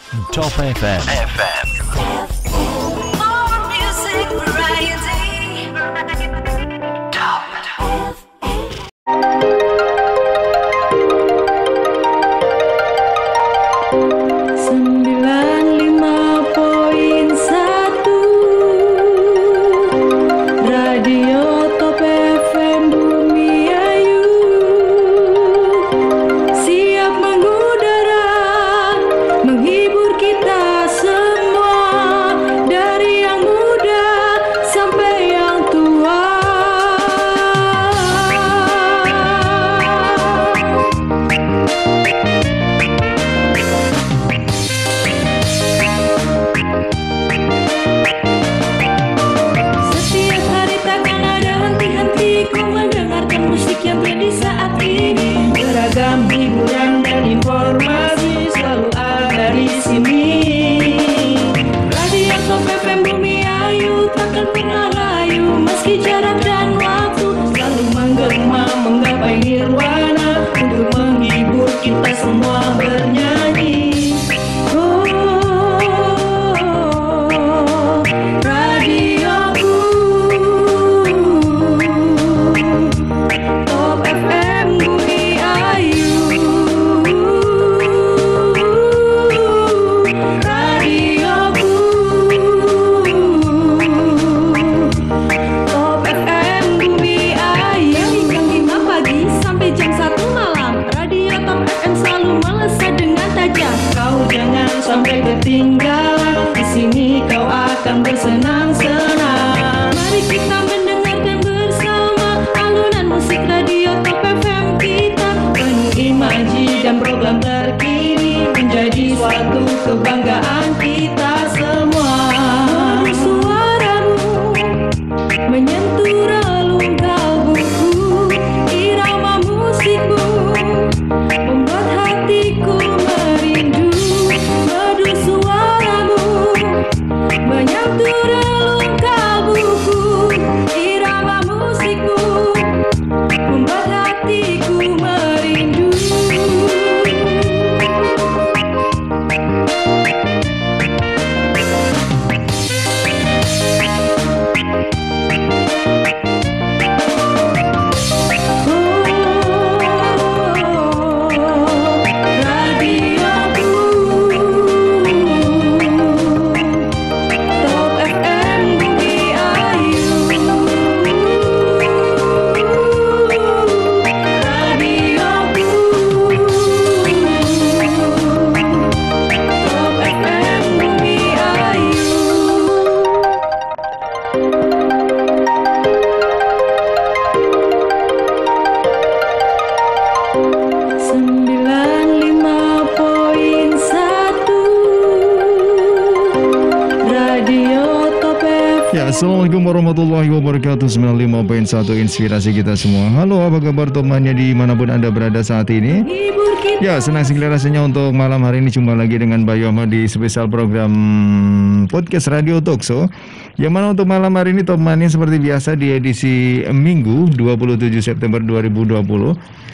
Top FM. More music variety. Top. 95.1 Radio Top FM Bumi Ayu siap mengudara, menghibur kita semua, dari yang muda sampai yang tua. Setiap hari takkan ada henti-hentiku mendengarkan musik yang tren di saat ini. Beragam hiburan dan informasi selalu ada di sini. Radio Top FM Bumi Ayu takkan pernah layu meski jarak dan waktu selalu menggema menggapai nirwana untuk menghibur kita semua bernyanyi. Oh, radioku Top FM Bumi Ayu. Radioku Top FM Bumi Ayu. Jam 5 pagi sampai jam 1 malam, Radio Top FM selalu melesat dengan tajam. Kau jangan sampai ketinggalan, di sini kau akan bersenang-senang. Mari kita mendengarkan bersama alunan musik Radio Top FM kita, penuh imaji dan program terkini, menjadi suatu kebanggaan kita semua. Merdu suaramu menyentuh relung kalbuku, irama musikmu membuat hatiku merindu. Merdu suaramu menyentuh relung kalbuku, irama musikmu membuat hatiku merindu. Top FM Bumi Ayu. Radioku Top FM Bumi Ayu. 95.1 Radio Top FM. Ya, Assalamualaikum warahmatullahi wabarakatuh. 95.1 inspirasi kita semua. Halo, apa kabar temannya dimanapun Anda berada saat ini? Hibur kita. Ya, senang sekali rasanya untuk malam hari ini jumpa lagi dengan Bayu Ahmad di spesial program podcast Radio Talkshow. Yang mana untuk malam hari ini temannya seperti biasa di edisi Minggu 27 September 2020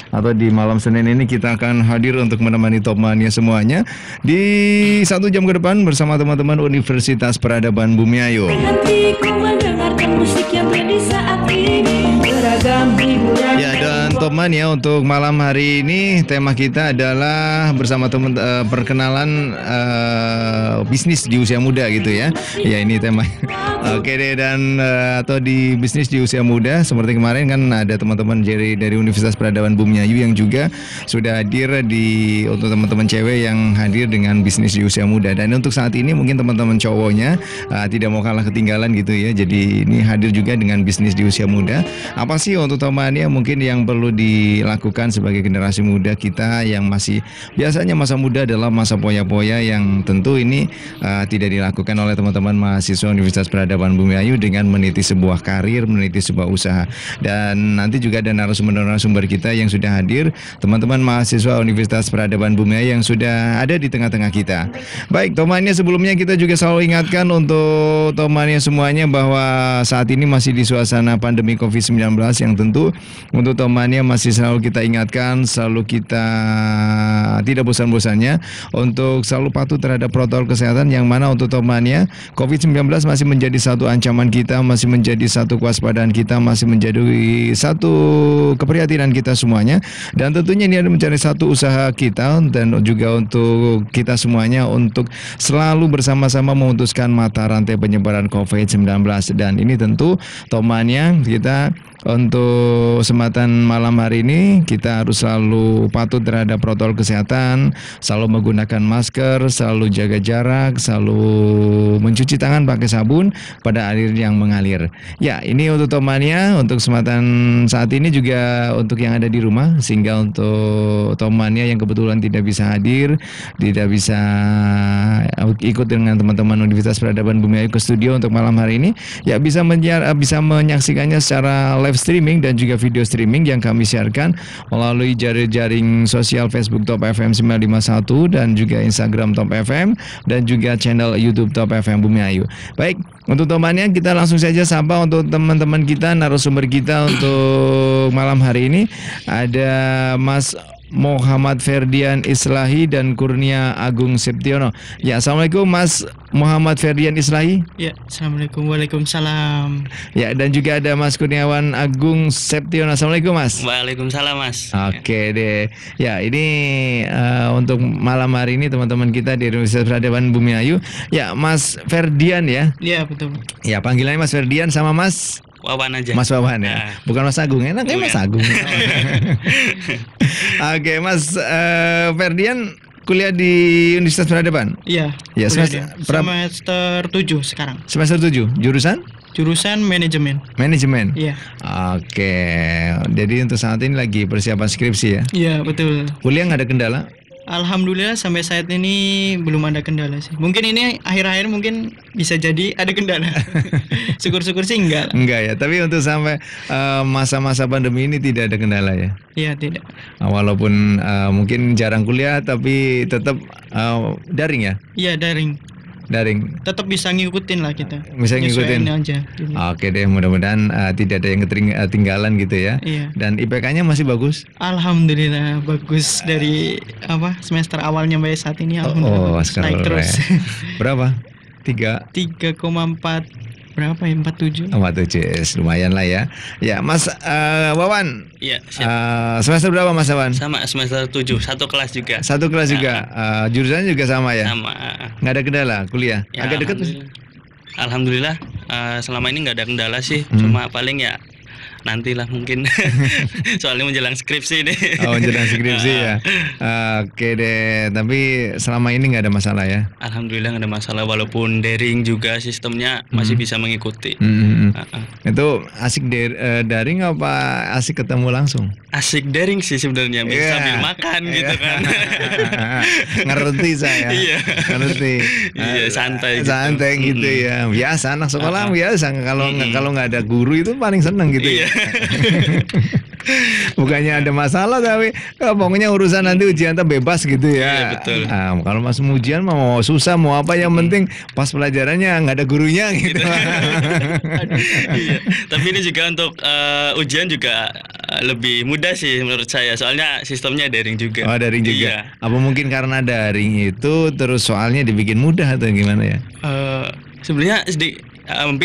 atau di malam Senin ini kita akan hadir untuk menemani temannya semuanya di 1 jam ke depan bersama teman-teman Universitas Peradaban Bumi Ayu. Hentiku mendengarkan musik yang tren di saat ini. Beragam hiburan. Ya, dan teman ya, untuk malam hari ini tema kita adalah bersama teman perkenalan bisnis di usia muda gitu ya. Ya, ini tema. Oke deh, dan atau di bisnis di usia muda seperti kemarin kan ada teman-teman dari Universitas Peradaban Bumi Ayu yang juga sudah hadir untuk teman-teman cewek yang hadir dengan bisnis di usia muda. Dan untuk saat ini mungkin teman-teman cowoknya tidak mau kalah ketinggalan gitu ya. Jadi ini hadir juga dengan bisnis di usia muda. Apa sih untuk temannya mungkin yang perlu dilakukan sebagai generasi muda kita yang masih biasanya masa muda adalah masa poya-poya yang tentu ini tidak dilakukan oleh teman-teman mahasiswa Universitas Peradaban Peradaban Bumi Ayu dengan meniti sebuah karir, meniti sebuah usaha. Dan nanti juga ada narasumber-narasumber kita yang sudah hadir, teman-teman mahasiswa Universitas Peradaban Bumi Ayu yang sudah ada di tengah-tengah kita. Baik, temannya sebelumnya kita juga selalu ingatkan untuk temannya semuanya bahwa saat ini masih di suasana pandemi COVID-19 yang tentu untuk temannya masih selalu kita ingatkan, selalu kita tidak bosan-bosannya untuk selalu patuh terhadap protokol kesehatan, yang mana untuk temannya COVID-19 masih menjadi satu ancaman kita, masih menjadi satu kewaspadaan kita, masih menjadi satu keprihatinan kita semuanya. Dan tentunya ini ada mencari satu usaha kita dan juga untuk kita semuanya untuk selalu bersama-sama memutuskan mata rantai penyebaran COVID-19. Dan ini tentu temannya kita untuk kesempatan malam hari ini kita harus selalu patuh terhadap protokol kesehatan, selalu menggunakan masker, selalu jaga jarak, selalu mencuci tangan pakai sabun pada air yang mengalir. Ya, ini untuk temannya, untuk kesempatan saat ini juga untuk yang ada di rumah, sehingga untuk temannya yang kebetulan tidak bisa hadir, tidak bisa ikut dengan teman-teman Universitas Peradaban Bumi Ayu ke studio untuk malam hari ini, ya bisa menyaksikannya secara live streaming dan juga video streaming yang kami siarkan melalui jaring sosial Facebook Top FM 951 dan juga Instagram Top FM dan juga channel YouTube Top FM Bumi Ayu. Baik, untuk temannya kita langsung saja sapa untuk teman-teman kita, narasumber kita untuk malam hari ini. Ada Mas Muhammad Ferdian Islahi dan Kurnia Agung Septiono. Ya, assalamualaikum Mas Muhammad Ferdian Islahi. Ya, assalamualaikum. Waalaikumsalam. Ya, dan juga ada Mas Kurniawan Agung Septiono. Assalamualaikum Mas. Waalaikumsalam Mas. Oke deh. Ya, ini untuk malam hari ini teman-teman kita di Universitas Peradaban Bumi Ayu. Ya, Mas Ferdian ya. Iya, betul. Ya, panggilannya Mas Ferdian sama Mas Wawan aja. Mas Wawan ya, bukan Mas Agung. Enaknya Mas Agung. Oke, Mas Ferdian kuliah di Universitas Peradaban. Iya. Ya, semester 7 sekarang. Semester 7. Jurusan? Jurusan manajemen. Manajemen. Iya. Oke. Jadi untuk saat ini lagi persiapan skripsi ya. Iya, betul. Kuliah nggak ada kendala? Alhamdulillah sampai saat ini belum ada kendala sih. Mungkin ini akhir-akhir mungkin bisa jadi ada kendala. Syukur-syukur sih enggak. Enggak ya, tapi untuk sampai masa-masa pandemi ini tidak ada kendala ya? Iya, tidak. Walaupun mungkin jarang kuliah tapi tetap daring ya? Iya, daring. Daring. Tetap bisa ngikutin lah kita. Bisa ngikutin aja. Oke deh, mudah-mudahan tidak ada yang ketinggalan gitu ya. Iya. Dan IPK-nya masih bagus? Alhamdulillah bagus dari semester awalnya sampai saat ini. Alhamdulillah sekarang naik terus. Berapa? 3,4 berapa ya? 47. 47, lumayan lah ya. Ya, Mas Wawan. Iya, semester berapa Mas Wawan? sama semester 7, satu kelas juga. Satu kelas juga. Jurusannya juga sama ya? Sama. Nggak ada kendala kuliah? Ya, agak dekat. Alhamdulillah selama ini nggak ada kendala sih. Cuma paling ya nantilah mungkin soalnya menjelang skripsi nih. Oh, menjelang skripsi ya. Oke deh, tapi selama ini nggak ada masalah ya? Alhamdulillah nggak ada masalah, walaupun daring juga sistemnya masih bisa mengikuti. Itu asik daring apa asik ketemu langsung? Asik daring sih sebenarnya, bisa sambil makan gitu kan. Ngerti saya. Iya. Ngerti. Iya, santai gitu. Santai gitu ya. Biasa anak sekolah biasa, kalau nggak ada guru itu paling seneng gitu ya. Bukannya ada masalah, tapi pokoknya urusan nanti ujian bebas gitu ya. Iya, betul. Nah, kalau masuk ujian mau susah mau apa, yang penting pas pelajarannya nggak ada gurunya gitu. Iya. Tapi ini juga untuk ujian juga lebih mudah sih menurut saya, soalnya sistemnya daring juga. Oh, daring juga. Iya. Apa mungkin karena daring itu terus soalnya dibikin mudah atau gimana ya? Sebenarnya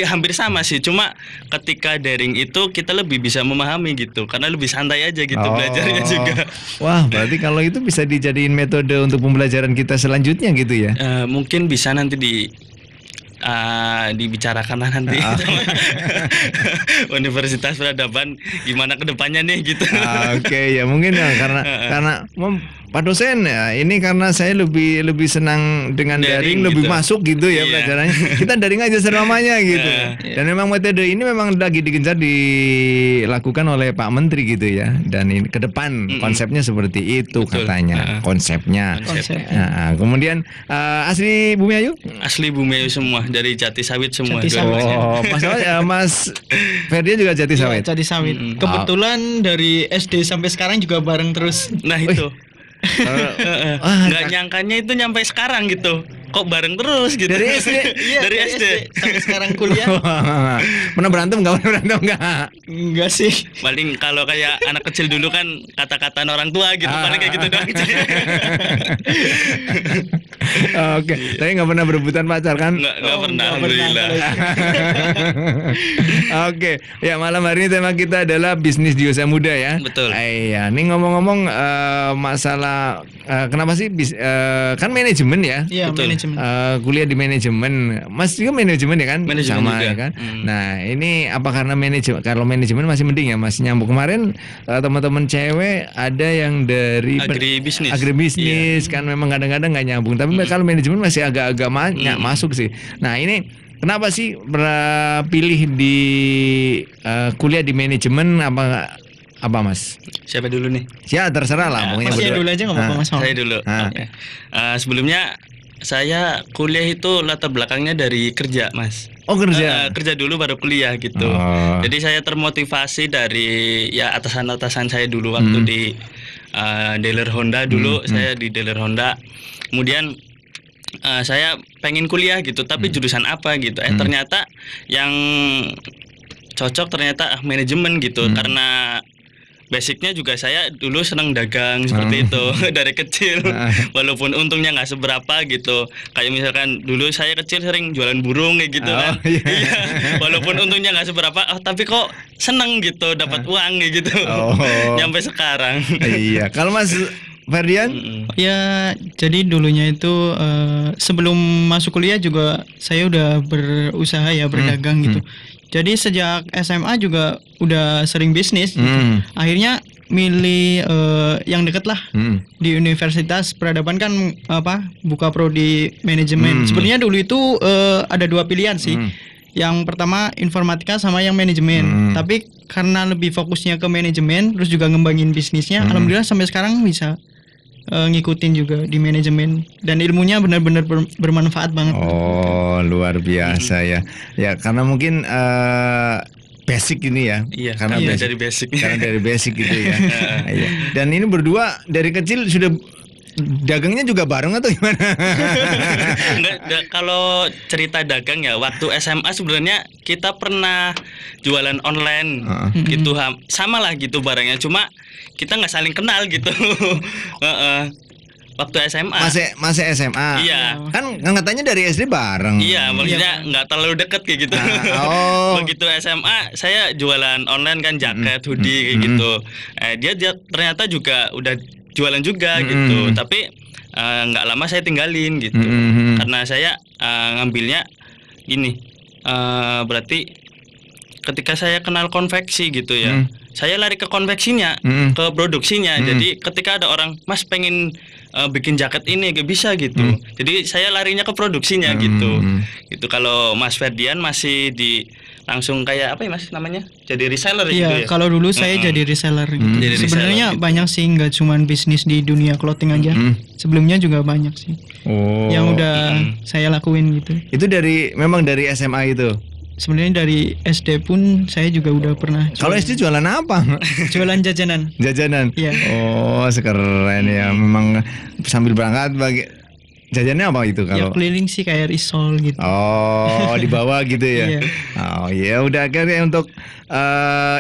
hampir sama sih, cuma ketika daring itu kita lebih bisa memahami gitu, karena lebih santai aja gitu belajarnya juga. Wah, berarti kalau itu bisa dijadiin metode untuk pembelajaran kita selanjutnya gitu ya? Mungkin bisa nanti dibicarakan nanti sama Universitas Peradaban gimana kedepannya nih gitu. Oke, ya mungkin ya karena Pak dosen, ya, ini karena saya lebih senang dengan daring, lebih gitu. masuk gitu ya Iya. pelajarannya. Kita daring aja selamanya gitu. Dan memang metode ini memang lagi digencar dilakukan oleh Pak Menteri gitu ya. Dan ini ke depan konsepnya seperti itu Betul. katanya, konsepnya. Konsep. Nah, kemudian asli Bumi Ayu? Asli Bumi Ayu semua, dari Jati Sawit semua. Jati Sawit. dua-duanya. Mas Ferdian juga Jati Sawit. Jadi sawit. Kebetulan dari SD sampai sekarang juga bareng terus. Nah itu. Ah, Nggak nyangkanya itu nyampe sekarang gitu. Kok bareng terus gitu. Dari SD? Iya, Dari SD. sampai sekarang kuliah. Pernah berantem nggak? Enggak sih. Paling kalau kayak anak kecil dulu kan kata-kataan orang tua gitu, paling kayak gitu doang. Oke, tapi nggak pernah berebutan pacar kan? Nggak pernah, nggak pernah. alhamdulillah. Oke, ya malam hari ini tema kita adalah bisnis di usia muda ya. Betul. Iya, ini ngomong-ngomong masalah kenapa sih kan manajemen ya? Iya, Betul. manajemen. Kuliah di manajemen, Mas juga manajemen ya kan? Manajemen Sama juga. ya kan? Nah ini apa karena manajemen? Kalau manajemen masih mending ya, Mas nyambung kemarin teman-teman cewek ada yang dari Agribisnis. agribisnis kan memang kadang-kadang nggak nyambung. Tapi kalau manajemen masih agak-agak masuk sih. Nah ini kenapa sih pilih di kuliah di manajemen apa Mas? Siapa dulu nih? Ya terserah lah. pokoknya Mas yang berdua. dulu aja nggak apa-apa Ah. Mas. Saya dulu. Ah. Oke. Sebelumnya saya kuliah itu latar belakangnya dari kerja, Mas. Oh kerja. Kerja dulu baru kuliah gitu. Oh. Jadi saya termotivasi dari ya atasan-atasan saya dulu waktu di dealer Honda dulu. Saya di dealer Honda. Kemudian saya pengen kuliah gitu, tapi jurusan apa gitu. Ternyata yang cocok ternyata manajemen gitu, karena basicnya juga saya dulu senang dagang seperti itu dari kecil. Walaupun untungnya nggak seberapa gitu. Kayak misalkan dulu saya kecil sering jualan burung kayak gitu kan. iya. Iya. Walaupun untungnya nggak seberapa, tapi kok seneng gitu dapat uang kayak gitu. Oh. Sampai sekarang. Iya. Kalau Mas Ferdian? Ya, jadi dulunya itu sebelum masuk kuliah juga saya udah berusaha ya berdagang gitu. Jadi sejak SMA juga udah sering bisnis gitu. Akhirnya milih yang deket lah di Universitas Peradaban kan buka prodi manajemen. Sebenarnya dulu itu ada dua pilihan sih. Yang pertama informatika sama yang manajemen. Tapi karena lebih fokusnya ke manajemen, terus juga ngembangin bisnisnya, alhamdulillah sampai sekarang bisa ngikutin juga di manajemen dan ilmunya benar-benar bermanfaat banget. Oh luar biasa ya. Ya karena mungkin basic ini ya. Iya, karena iya, basic, dari basic. Karena dari basic gitu ya. Iya. Dan ini berdua dari kecil sudah dagangnya juga bareng atau gimana? Enggak, kalau cerita dagang ya waktu SMA sebenarnya kita pernah jualan online gitu, sama lah gitu barangnya, cuma kita nggak saling kenal gitu. Waktu SMA Masih SMA. Iya. Kan katanya dari SD bareng. Iya, maksudnya nggak terlalu deket kayak gitu. Begitu SMA saya jualan online kan, jaket, hoodie kayak gitu. Dia ternyata juga udah jualan juga gitu, tapi nggak lama saya tinggalin gitu, karena saya ngambilnya gini, berarti ketika saya kenal konveksi gitu ya, saya lari ke konveksinya, ke produksinya. Jadi ketika ada orang, Mas pengen bikin jaket ini gak bisa gitu, jadi saya larinya ke produksinya gitu. Gitu. Kalau Mas Ferdian masih di langsung kayak apa ya Mas namanya, jadi reseller gitu Iya, ya. kalau dulu saya jadi reseller gitu. Jadi Sebenarnya reseller gitu. banyak sih, nggak cuman bisnis di dunia clothing aja. Sebelumnya juga banyak sih Oh. yang udah saya lakuin gitu. Itu memang dari SMA itu. Sebenarnya dari SD pun saya juga udah pernah Kalau SD jualan apa? jualan jajanan. Jajanan. Iya. Oh, sekeren ya. Memang sambil berangkat jajannya apa itu Ya kalau? keliling sih kayak risol gitu. Oh, di bawah gitu ya. Iya. Oh, ya udah akhirnya untuk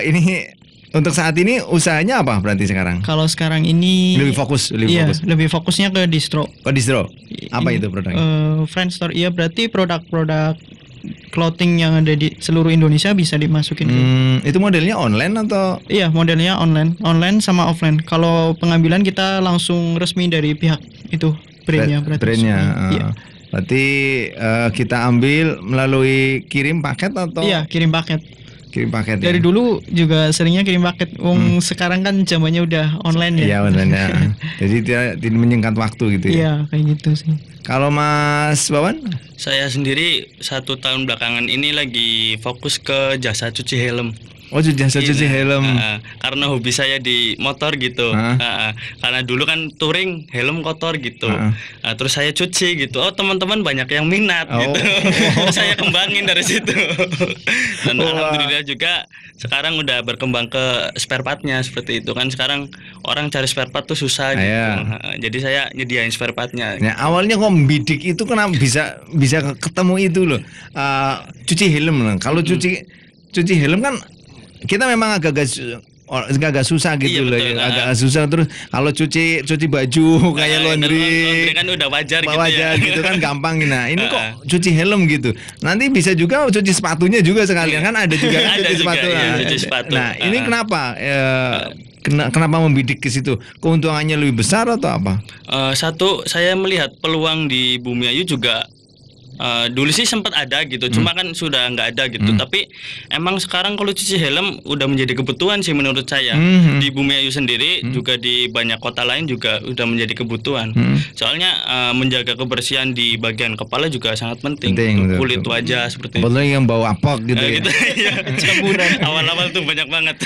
ini untuk saat ini usahanya apa berarti sekarang? Kalau sekarang ini Lebih fokus. lebih fokusnya ke distro. Ke distro. Apa itu produknya? Friend store. Iya, berarti produk-produk clothing yang ada di seluruh Indonesia bisa dimasukin ke. Itu modelnya online atau? Iya, modelnya online sama offline. Kalau pengambilan kita langsung resmi dari pihak itu brandnya berarti. Brandnya. Iya. Berarti kita ambil melalui kirim paket atau? Iya, kirim paket. Kirim paket. Dari ya? dulu juga seringnya kirim paket. Sekarang kan zamannya udah online ya. Iya benar ya. Jadi tidak menyingkat waktu gitu ya. Iya, kayak gitu sih. Kalau Mas Wawan? Saya sendiri 1 tahun belakangan ini lagi fokus ke jasa cuci helm. Oh, jasa cuci helm. Karena hobi saya di motor gitu. Karena dulu kan touring helm kotor gitu. Terus saya cuci gitu. Oh, teman-teman banyak yang minat gitu. Saya kembangin dari situ. Dan alhamdulillah juga sekarang udah berkembang ke spare partnya seperti itu kan. Sekarang orang cari spare part tuh susah gitu. Jadi saya nyediain spare partnya. Nah, awalnya kok bidik itu kenapa bisa ketemu itu loh. Cuci helm loh. Kalau cuci helm kan kita memang agak susah gitu loh, agak susah. Terus kalau cuci baju kayak laundry kan udah wajar gitu kan gampang. Nah ini kok cuci helm gitu. Nanti bisa juga cuci sepatunya juga sekalian kan ada juga kan cuci sepatu. Cuci sepatu. Nah ini kenapa? Kenapa membidik ke situ? Keuntungannya lebih besar atau apa? Satu, saya melihat peluang di Bumi Ayu juga. Dulu sih sempat ada gitu, cuma kan sudah nggak ada gitu. Tapi emang sekarang kalau cuci helm udah menjadi kebutuhan sih menurut saya. Di Bumi Ayu sendiri juga di banyak kota lain juga udah menjadi kebutuhan. Soalnya menjaga kebersihan di bagian kepala juga sangat penting. Gitu. Kulit wajah seperti itu. Apalagi yang bau apok gitu ya. Gitu, ya. Campuran. Awal-awal tuh banyak banget.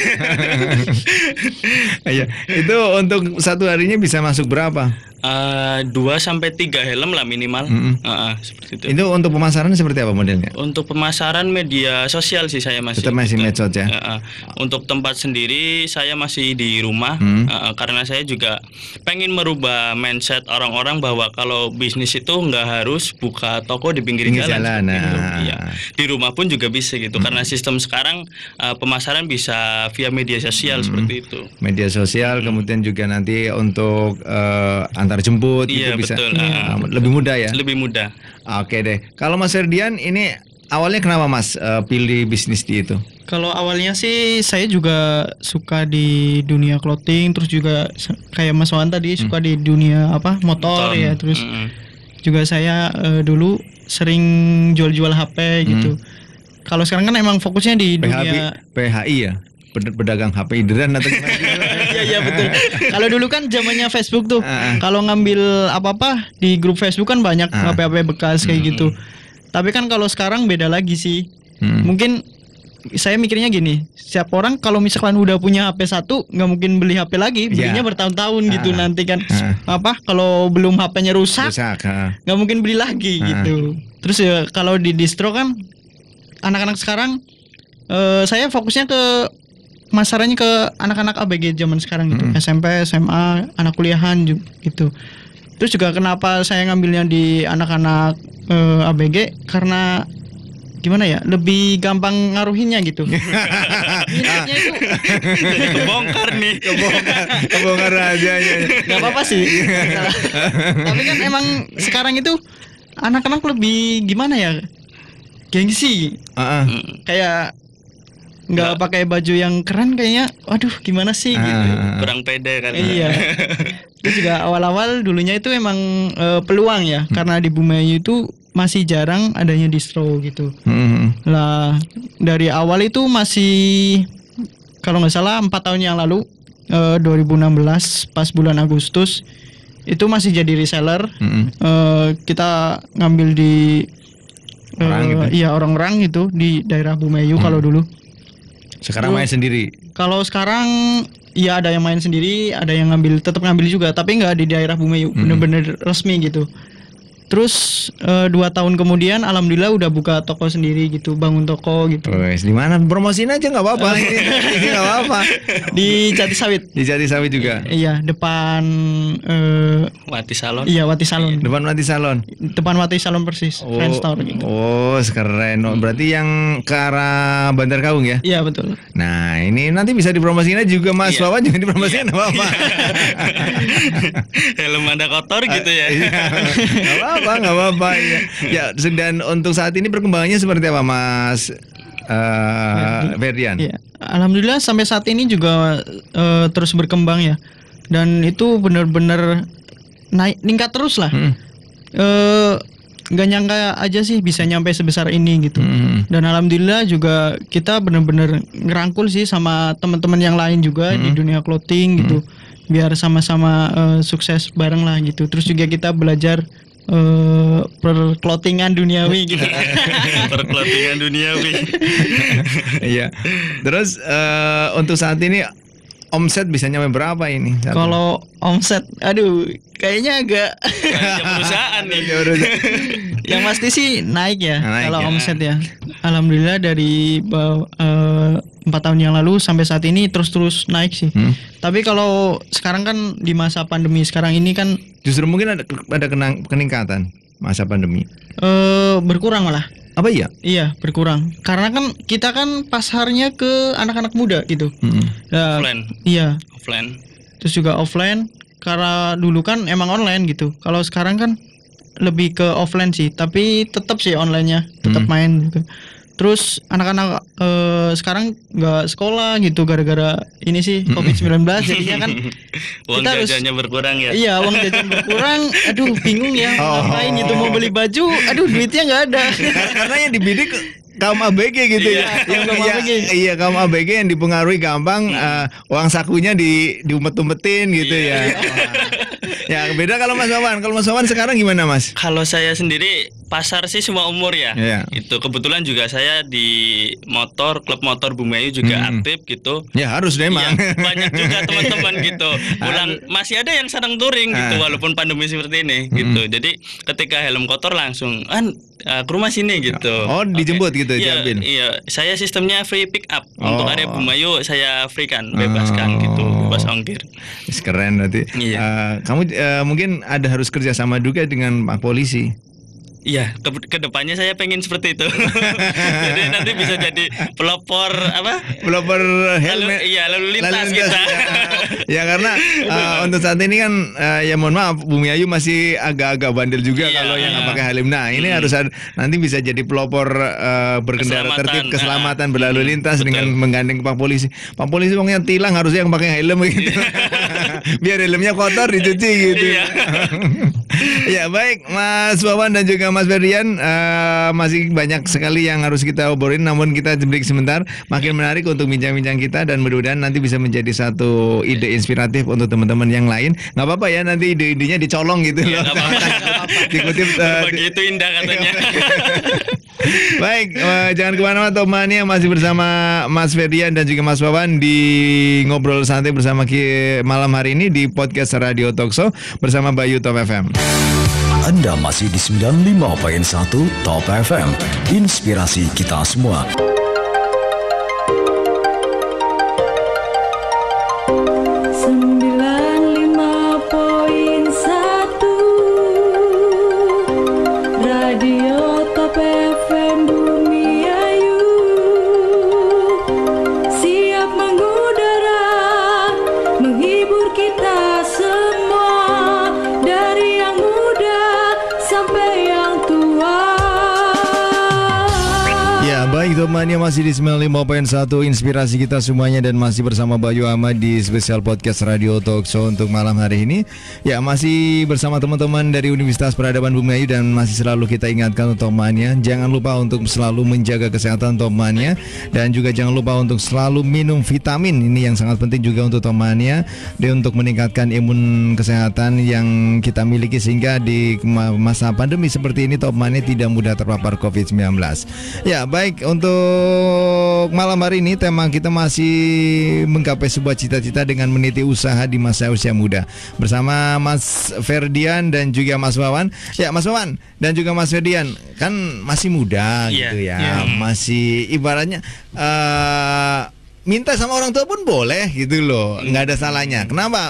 Iya, itu untuk satu harinya bisa masuk berapa? 2 sampai 3 helm lah minimal. Seperti itu. Itu untuk pemasaran seperti apa modelnya? Untuk pemasaran media sosial sih saya masih. Tetap masih medsos ya. Untuk tempat sendiri saya masih di rumah. Karena saya juga pengen merubah mindset orang-orang bahwa kalau bisnis itu nggak harus buka toko di pinggir jalan. Iya. Di rumah pun juga bisa gitu. Karena sistem sekarang pemasaran bisa via media sosial seperti itu. Media sosial kemudian juga nanti untuk antar jemput iya, gitu bisa. Betul. Lebih mudah ya. Lebih mudah. Oke deh. Kalau Mas Ferdian ini awalnya kenapa Mas pilih bisnis di itu? Kalau awalnya sih saya juga suka di dunia clothing, terus juga kayak Mas Wan tadi suka di dunia motor ya, terus juga saya dulu sering jual-jual HP gitu. Kalau sekarang kan emang fokusnya di dunia PHI ya. Pedagang HP Idran atau gimana? Iya betul. Kalau dulu kan zamannya Facebook tuh. Kalau ngambil apa-apa di grup Facebook kan banyak HP-HP bekas kayak gitu. Tapi kan kalau sekarang beda lagi sih. Mungkin saya mikirnya gini, setiap orang kalau misalkan udah punya HP satu nggak mungkin beli HP lagi, belinya bertahun-tahun gitu nanti kan. Kalau belum HP-nya rusak nggak mungkin beli lagi gitu. Terus ya kalau di distro kan anak-anak sekarang saya fokusnya ke masarannya ke anak-anak ABG zaman sekarang gitu, SMP, SMA, anak kuliahan gitu. Terus juga kenapa saya ngambilnya di anak-anak ABG karena gimana ya, lebih gampang ngaruhinnya gitu. Minatnya itu kebongkar aja ya. Gak apa-apa sih. Tapi kan emang sekarang itu anak-anak lebih gimana ya, gengsi. Kayak nggak pakai baju yang keren kayaknya, waduh gimana sih gitu. Kurang pede kan. Iya. Terus juga awal-awal dulunya itu emang peluang ya, karena di Bumi Ayu itu masih jarang adanya distro gitu. Lah dari awal itu masih kalau nggak salah 4 tahun yang lalu 2016 pas bulan Agustus itu masih jadi reseller. Kita ngambil di orang-orang gitu di daerah Bumi Ayu kalau dulu. Sekarang main sendiri. Kalau sekarang ya ada yang main sendiri, ada yang tetap ngambil juga, tapi nggak di daerah Bumi Ayu, bener-bener resmi gitu. Terus 2 tahun kemudian alhamdulillah udah buka toko sendiri gitu, bangun toko gitu. Wes, di mana? Promosiin aja nggak apa-apa. Ini nggak apa-apa. Di Jati Sawit. Di Jati Sawit juga. Iya, depan Wati Salon. Iya, Wati Salon. Depan Wati Salon. Depan Wati Salon persis. Friend Store gitu. Oh, keren. Berarti yang ke arah Bandar Kaung ya? Iya, betul. Nah, ini nanti bisa dipromosiin aja juga Mas Wawan, juga dipromosiin apa-apa. Helm Anda kotor gitu ya. Nggak apa-apa ya. Dan untuk saat ini perkembangannya seperti apa Mas Ferdian? Ya, alhamdulillah sampai saat ini juga terus berkembang ya, dan itu benar-benar meningkat terus lah. nggak nyangka aja sih bisa nyampe sebesar ini gitu. Dan alhamdulillah juga kita bener-bener ngerangkul sih sama teman-teman yang lain juga di dunia clothing gitu, biar sama-sama sukses bareng lah gitu. Terus juga kita belajar perclothingan duniawi gitu. Perclothingan duniawi. Iya. Terus untuk saat ini omset bisa nyampe berapa ini? Kalau omset, aduh, kayaknya agak Banyak perusahaan nih. yang pasti sih naik ya. Naik Kalau ya. omset ya, alhamdulillah dari 4 tahun yang lalu sampai saat ini terus naik sih. Tapi kalau sekarang kan di masa pandemi sekarang ini kan Justru mungkin ada peningkatan masa pandemi. berkurang malah. Apa iya? Iya, berkurang. Karena kan kita kan pasarnya ke anak-anak muda gitu. Nah, Offline. Iya. Offline. Terus juga offline. Karena dulu kan emang online gitu. Kalau sekarang kan lebih ke offline sih, tapi tetap sih online-nya, tetap main gitu. Terus anak-anak sekarang nggak sekolah gitu gara-gara ini sih COVID-19, jadinya kan Uang kita harus- jajannya berkurang ya. iya, uang jajan berkurang. Aduh, bingung ya mau ngapain gitu, mau beli baju, aduh duitnya nggak ada. Karena yang dibidik kaum ABG gitu ya. Yang kaum ABG. Iya, kaum ABG yang dipengaruhi gampang uang sakunya diumpet-umpetin gitu ya. Ya, beda kalau Mas Wawan. Kalau Mas Wawan sekarang gimana, Mas? Kalau saya sendiri pasar sih semua umur ya. Iya. Itu kebetulan juga saya di klub motor Bumayu juga aktif gitu. Ya harus deh, Iya, Mang. banyak juga teman-teman gitu. Masih ada yang sedang touring gitu walaupun pandemi seperti ini gitu. Jadi ketika helm kotor langsung ke rumah sini gitu. Oh, dijemput gitu, Iya, diambil. iya, saya sistemnya free pick up. Oh. Untuk area Bumayu saya free kan, bebaskan gitu, bebas ongkir. Keren berarti. Iya. Kamu mungkin ada harus kerja sama juga dengan Pak Polisi. Iya, kedepannya saya pengen seperti itu. Jadi nanti bisa jadi pelopor Pelopor helmet. lalu lintas kita. Ya karena untuk saat ini kan ya mohon maaf Bumi Ayu masih agak-agak bandel juga Iya. kalau yang nggak pakai helm. Nah ini harus nanti bisa jadi pelopor berkendara Keselamatan. tertib keselamatan berlalu lintas betul. dengan menggandeng Pak Polisi. Pak Polisi pokoknya tilang harusnya yang pakai helm gitu. Biar helmnya kotor dicuci gitu. Iya. Ya baik Mas Wawan dan juga Mas Ferdian, masih banyak sekali yang harus kita obrolin, namun kita break sebentar. Makin menarik untuk bincang-bincang kita dan mudah-mudahan nanti bisa menjadi satu ide inspiratif untuk teman-teman yang lain. Nggak apa-apa ya nanti ide-idenya dicolong gitu Iya, loh. nggak apa-apa. Dikutip. Begitu indah katanya. Baik, jangan kemana-mana temannya, masih bersama Mas Ferdian dan juga Mas Wawan di Ngobrol Santai bersama malam hari ini di podcast Radio Talkshow bersama Bayu Top FM. Anda masih di 95.1 Top FM, inspirasi kita semua. Radio Top FM Bumiayu siap mengudara, menghibur kita semua, dari yang muda sampai yang tua. Ya baik temannya, masih di 95.1 inspirasi kita semuanya dan masih bersama Bayu Ahmad di spesial podcast Radio Talkshow untuk malam hari ini. Ya masih bersama teman-teman dari Universitas Peradaban Bumiayu dan masih selalu kita ingatkan untuk temannya, jangan lupa untuk selalu menjaga kesehatan temannya dan juga jangan lupa untuk selalu minum vitamin. Ini yang sangat penting juga untuk temannya dan untuk meningkatkan imun kesehatan yang kita miliki sehingga di masa pandemi seperti ini temannya tidak mudah terpapar COVID-19. Ya baik, untuk malam hari ini tema kita masih menggapai sebuah cita-cita dengan meniti usaha di masa usia muda bersama Mas Ferdian dan juga Mas Wawan. Ya Mas Wawan dan juga Mas Ferdian kan masih muda Iya, gitu ya, iya. masih ibaratnya minta sama orang tua pun boleh gitu loh, nggak ada salahnya. Kenapa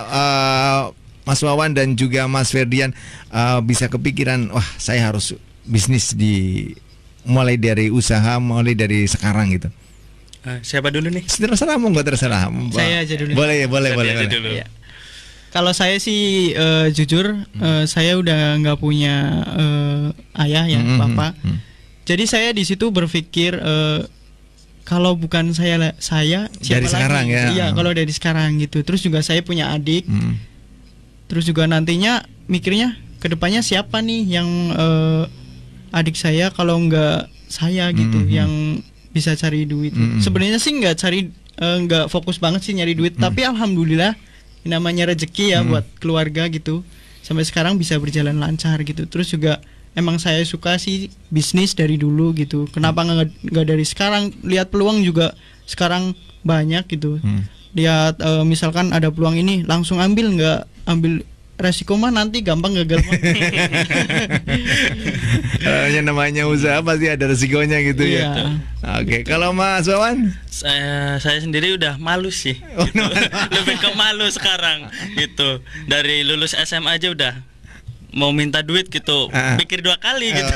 Mas Wawan dan juga Mas Ferdian bisa kepikiran, wah saya harus bisnis mulai dari usaha, mulai dari sekarang gitu? Siapa dulu nih? Terserah, mau nggak terserah. Saya aja dulu. Boleh ya, boleh, Saya boleh. aja boleh. dulu. Iya. Kalau saya sih jujur, saya udah nggak punya ayah ya, bapak. Jadi saya di situ berpikir kalau bukan saya siapa Dari lagi? sekarang ya. Iya, kalau dari sekarang gitu. Terus juga saya punya adik. Terus juga nantinya mikirnya kedepannya siapa nih yang adik saya kalau nggak saya gitu yang bisa cari duit. Sebenarnya sih nggak fokus banget sih nyari duit, tapi alhamdulillah namanya rezeki ya buat keluarga gitu. Sampai sekarang bisa berjalan lancar gitu. Terus juga emang saya suka sih bisnis dari dulu gitu. Kenapa nggak dari sekarang? Lihat peluang juga sekarang banyak gitu. Lihat misalkan ada peluang ini langsung ambil, nggak ambil resiko mah nanti gampang gagal mah. Yang namanya usaha pasti ada resikonya gitu ya. Iya. Oke, kalau Mas Wawan? Saya sendiri udah malu sih. Lebih ke malu sekarang gitu. Dari lulus SMA aja udah mau minta duit gitu, pikir 2 kali gitu.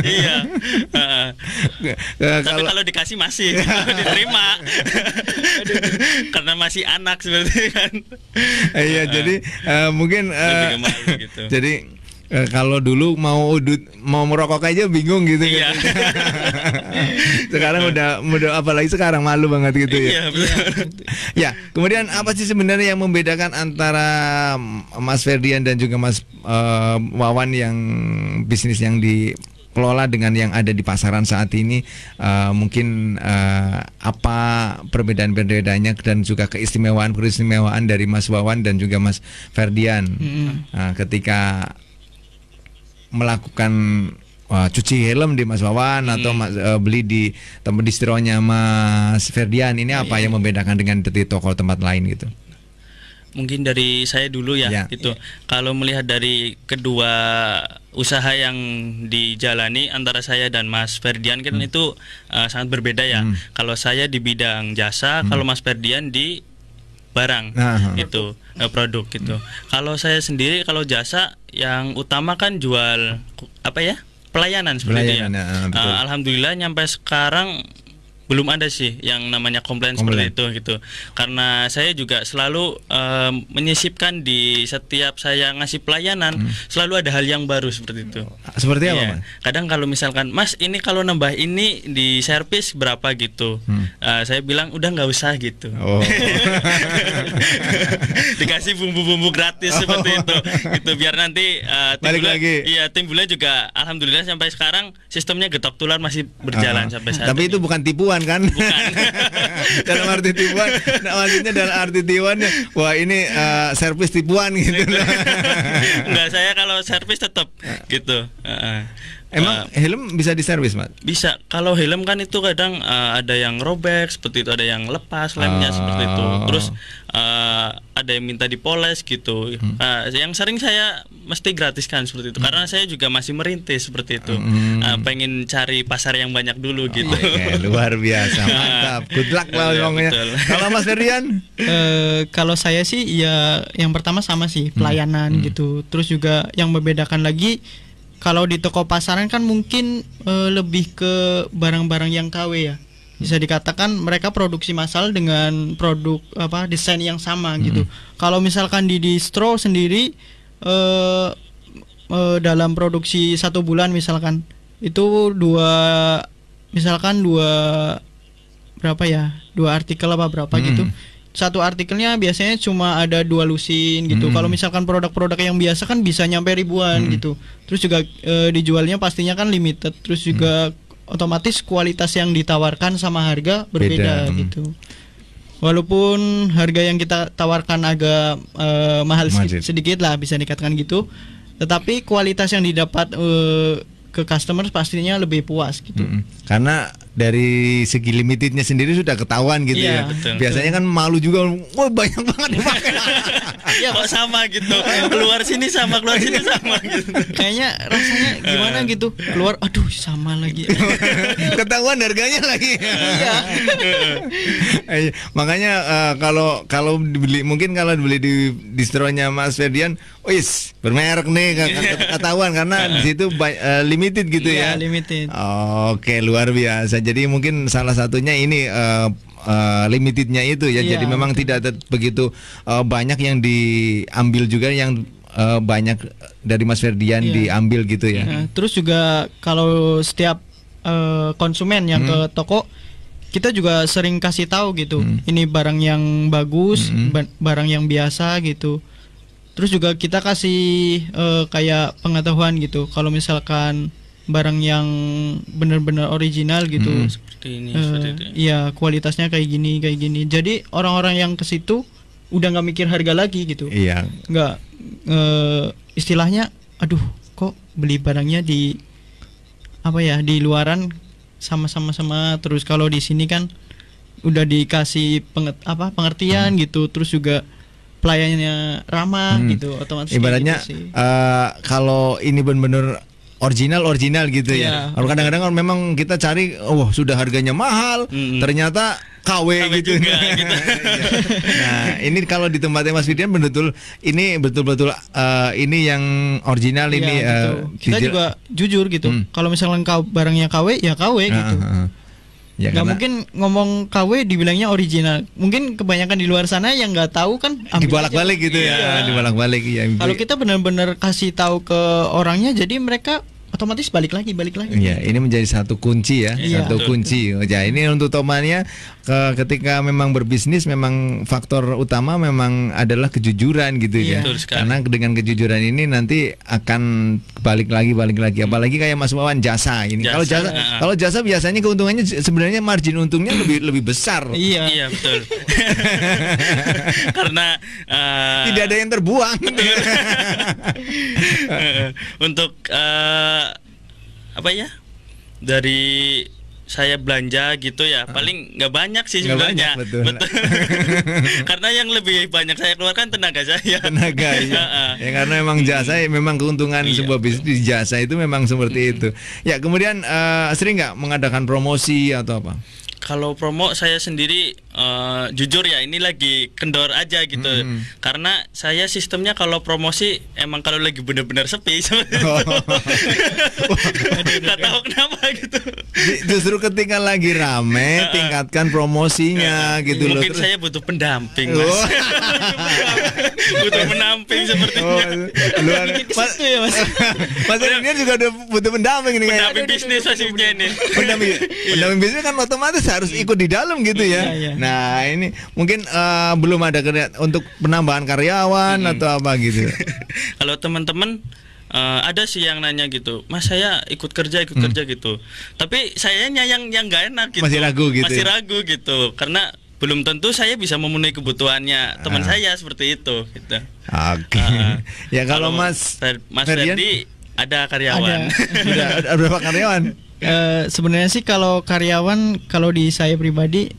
Iya. Tapi kalau dikasih masih diterima. Karena masih anak seperti kan. Iya, jadi mungkin lebih ke malu gitu. jadi kalau dulu mau merokok aja bingung gitu. Iya. Sekarang udah apalagi sekarang malu banget gitu ya. Iya, betul. Ya, kemudian apa sih sebenarnya yang membedakan antara Mas Ferdian dan juga Mas Wawan yang bisnis yang dikelola dengan yang ada di pasaran saat ini? Mungkin apa perbedaan-perbedaannya dan juga keistimewaan dari Mas Wawan dan juga Mas Ferdian ketika melakukan cuci helm di Mas Wawan atau beli di tempat distronya Mas Ferdian, ini apa yang membedakan dengan di toko tempat lain gitu? Mungkin dari saya dulu ya, gitu. Kalau melihat dari kedua usaha yang dijalani antara saya dan Mas Ferdian kan itu sangat berbeda ya. Kalau saya di bidang jasa, kalau Mas Ferdian di barang gitu, produk gitu. Kalau saya sendiri kalau jasa yang utama kan jual apa ya? Pelayanan seperti itu ya. Alhamdulillah nyampe sekarang belum ada sih yang namanya komplain seperti itu gitu. Karena saya juga selalu menyisipkan di setiap saya ngasih pelayanan selalu ada hal yang baru seperti itu. Seperti apa, Mas? Kadang kalau misalkan Mas ini kalau nambah ini di servis berapa gitu, saya bilang udah nggak usah gitu. Dikasih bumbu-bumbu gratis seperti itu, gitu biar nanti timbulnya juga alhamdulillah sampai sekarang sistemnya getok tular masih berjalan sampai saat tapi ini. itu bukan tipuan kan? Bukan. Dalam arti tipuan, maksudnya dalam arti tipuannya, wah ini servis tipuan gitu. Enggak, saya kalau servis tetap gitu. Emang helm bisa diservis, Mas? Bisa. Kalau helm kan itu kadang ada yang robek seperti itu, ada yang lepas lemnya seperti itu. Terus ada yang minta dipoles gitu. Yang sering saya mesti gratiskan seperti itu karena saya juga masih merintis seperti itu. Pengen cari pasar yang banyak dulu gitu. Oke, luar biasa, mantap. Good luck lah ngomongnya. Kalau Mas Ferdian? Kalau saya sih ya yang pertama sama sih pelayanan gitu. Terus juga yang membedakan lagi kalau di toko pasaran kan mungkin lebih ke barang-barang yang KW ya. Bisa dikatakan mereka produksi massal dengan produk desain yang sama gitu. Kalau misalkan di distro sendiri dalam produksi 1 bulan misalkan itu dua artikel apa berapa gitu. Satu artikelnya biasanya cuma ada 2 lusin gitu. Kalau misalkan produk-produk yang biasa kan bisa nyampe ribuan gitu. Terus juga dijualnya pastinya kan limited. Terus juga otomatis kualitas yang ditawarkan sama harga berbeda gitu. Walaupun harga yang kita tawarkan agak mahal sedikit lah bisa dikatakan gitu. Tetapi kualitas yang didapat ke customer pastinya lebih puas gitu. Karena dari segi limitednya sendiri sudah ketahuan gitu ya. Betul. Biasanya kan malu juga, wah banyak banget dipakai. Ya kok sama gitu. Keluar sini sama gitu. Kayaknya rasanya gimana gitu. Keluar aduh sama lagi. Ketahuan harganya lagi. Iya. Makanya kalau dibeli di distronya Mas Ferdian, wis bermerek nih ketahuan karena di situ limited gitu ya. Iya, limited. Oke, luar biasa. Jadi mungkin salah satunya ini limitednya itu ya. Iya, jadi memang tidak begitu banyak yang diambil juga, yang banyak dari Mas Ferdian diambil gitu ya. Terus juga kalau setiap konsumen yang ke toko, kita juga sering kasih tahu gitu. Ini barang yang bagus, barang yang biasa gitu. Terus juga kita kasih kayak pengetahuan gitu. Kalau misalkan barang yang benar-benar original gitu. Seperti ini, seperti itu. Iya, kualitasnya kayak gini. Jadi orang-orang yang ke situ udah nggak mikir harga lagi gitu. Iya. Nggak istilahnya, aduh, kok beli barangnya di di luaran sama terus kalau di sini kan udah dikasih pengertian gitu, terus juga pelayannya ramah gitu, otomatis ibaratnya gitu sih. Kalau ini benar-benar original gitu ya. Kalau kadang-kadang kan memang kita cari sudah harganya mahal, ternyata KW gitu. Juga, gitu. Nah, ini kalau di tempatnya Mas Firdian betul-betul ini yang original Iya, ini gitu. Kita juga jujur gitu. Kalau misalkan barangnya KW ya KW gitu. Ya, nggak karena mungkin ngomong KW dibilangnya original. Mungkin kebanyakan di luar sana yang nggak tahu kan dibolak-balik gitu ya, dibolak-balik ya. Kalau kita benar-benar kasih tahu ke orangnya, jadi mereka otomatis balik lagi. Ya, ini menjadi satu kunci ya, satu kunci. Ya, ini untuk temannya ketika memang berbisnis memang faktor utama memang adalah kejujuran gitu ya. Karena dengan kejujuran ini nanti akan balik lagi. Apalagi kayak Mas Wawan jasa ini. Kalau jasa biasanya keuntungannya sebenarnya margin untungnya lebih besar. Iya, betul. Karena tidak ada yang terbuang. Untuk dari saya belanja gitu ya, paling nggak banyak sih sebenarnya. Betul. Karena yang lebih banyak saya keluarkan tenaga saya. Ya, karena memang jasa, memang keuntungan sebuah bisnis di jasa itu memang seperti itu. Ya, kemudian sering nggak mengadakan promosi atau apa? Kalau promo saya sendiri jujur ya ini lagi kendor aja gitu. Karena saya sistemnya kalau promosi emang kalau lagi benar-benar sepi. Nggak tahu kenapa gitu. Justru ketika lagi rame tingkatkan promosinya gitu loh. Mungkin saya butuh pendamping, Mas. Butuh pendamping sepertinya. Mas Firdian juga udah butuh pendamping ini. Pendamping bisnis maksudnya ini. Pendamping bisnis kan otomatis harus ikut di dalam gitu ya. Nah, ini mungkin belum ada untuk penambahan karyawan atau apa gitu. Kalau teman-teman ada sih yang nanya gitu, Mas saya ikut kerja gitu. Tapi sayanya yang nggak enak gitu. Masih ragu gitu. Karena belum tentu saya bisa memenuhi kebutuhannya teman saya seperti itu gitu. Oke. Ya kalau Mas Ferdi ada karyawan. Ada berapa karyawan? Sebenarnya sih kalau karyawan, kalau di saya pribadi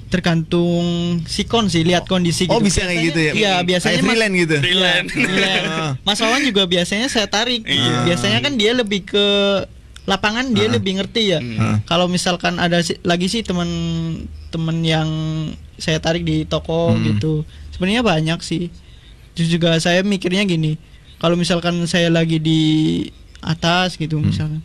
tergantung sikon sih, lihat kondisi gitu. Oh, bisa kayak gitu ya? Iya, biasanya freelance gitu. Freelance. Mas Wawan juga biasanya saya tarik. Biasanya kan dia lebih ke lapangan, dia lebih ngerti ya. Kalau misalkan ada lagi sih teman-teman yang saya tarik di toko gitu. Sebenarnya banyak sih. Terus juga saya mikirnya gini, kalau misalkan saya lagi di atas gitu misalkan,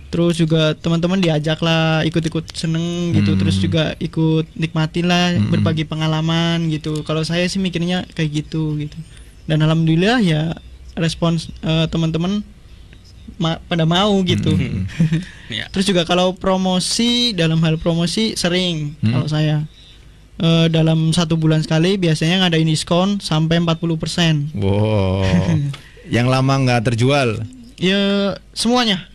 terus juga teman-teman diajak lah ikut-ikut seneng gitu, terus juga ikut nikmatin lah, berbagi pengalaman gitu. Kalau saya sih mikirnya kayak gitu. Dan alhamdulillah ya respons teman-teman pada mau gitu. Terus juga kalau promosi, dalam hal promosi sering kalau saya dalam 1 bulan sekali biasanya ngadain diskon sampai 40%. Wow. Yang lama nggak terjual? Ya semuanya.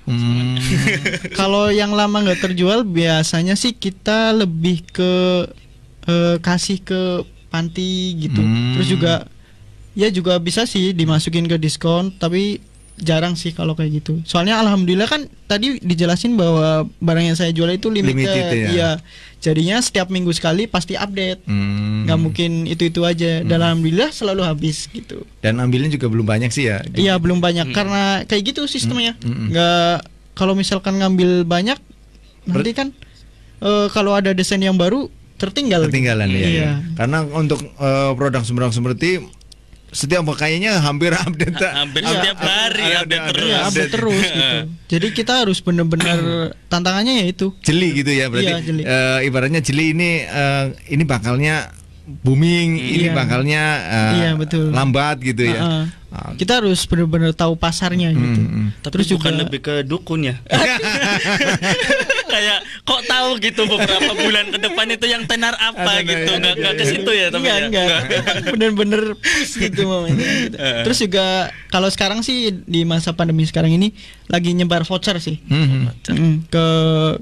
Kalau yang lama nggak terjual biasanya sih kita lebih ke kasih ke panti gitu. Terus juga ya juga bisa sih dimasukin ke diskon, tapi jarang sih kalau kayak gitu. Soalnya alhamdulillah kan tadi dijelasin bahwa barang yang saya jual itu limited ya. Iya. Jadinya setiap minggu sekali pasti update. Nggak mungkin itu aja. Dan alhamdulillah selalu habis gitu. Dan ambilnya juga belum banyak sih ya. Iya, belum banyak karena kayak gitu sistemnya. Nggak, kalau misalkan ngambil banyak nanti kan kalau ada desain yang baru ketinggalan ya. Iya. Karena untuk produk seperti setiap kayaknya hampir update. Hampir setiap hari update terus. Iya, update terus gitu. Jadi kita harus benar-benar tantangannya ya itu. Jeli gitu ya berarti. Iya, jeli. Ibaratnya jeli ini bakalnya booming, ini bakalnya betul. lambat gitu ya. Kita harus benar-benar tahu pasarnya gitu. Tapi Terus bukan juga lebih ke dukun ya. kayak kok tahu gitu beberapa bulan ke depan itu yang tenar apa gitu. Enggak ke situ ya tapi enggak. Bener-bener pas gitu momennya gitu. Terus juga kalau sekarang sih di masa pandemi sekarang ini lagi nyebar voucher sih. Ke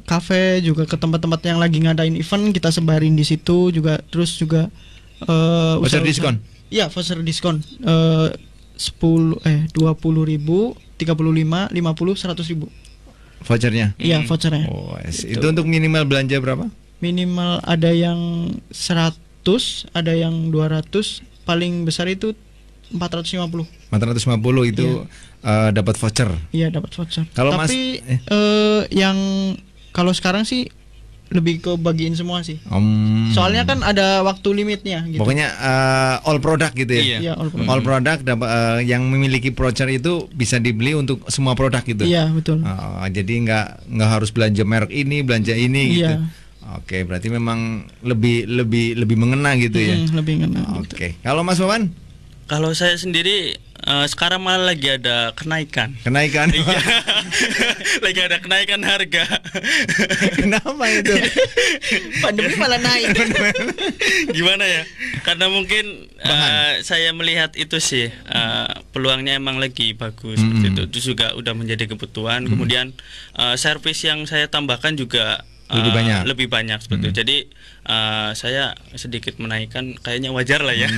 kafe juga ke tempat-tempat yang lagi ngadain event kita sebarin di situ juga. Terus juga voucher diskon. Iya, voucher diskon. 20.000, 35, 50, 100.000. Vouchernya. Iya, vouchernya. Oh, itu untuk minimal belanja berapa? Minimal ada yang 100, ada yang 200, paling besar itu 450. 450 itu dapat voucher. Iya, dapat voucher. Kalau tapi yang kalau sekarang sih lebih ke bagiin semua sih. Soalnya kan ada waktu limitnya gitu. Pokoknya all product gitu ya. Iya, all product yang memiliki voucher itu bisa dibeli untuk semua produk gitu. Iya, betul. Jadi nggak harus belanja merek ini, belanja ini gitu. Iya. Oke, berarti memang lebih mengena gitu ya. Lebih ngena. Oke. Kalau Mas Wawan? Kalau saya sendiri sekarang malah lagi ada kenaikan. Kenaikan. Iya. Lagi ada kenaikan harga. Kenapa itu? Pandemi malah naik. Gimana ya? Karena mungkin saya melihat itu sih peluangnya emang lagi bagus seperti itu. Terus juga udah menjadi kebutuhan. Kemudian servis yang saya tambahkan juga lebih banyak seperti itu. Jadi saya sedikit menaikkan, kayaknya wajar lah ya.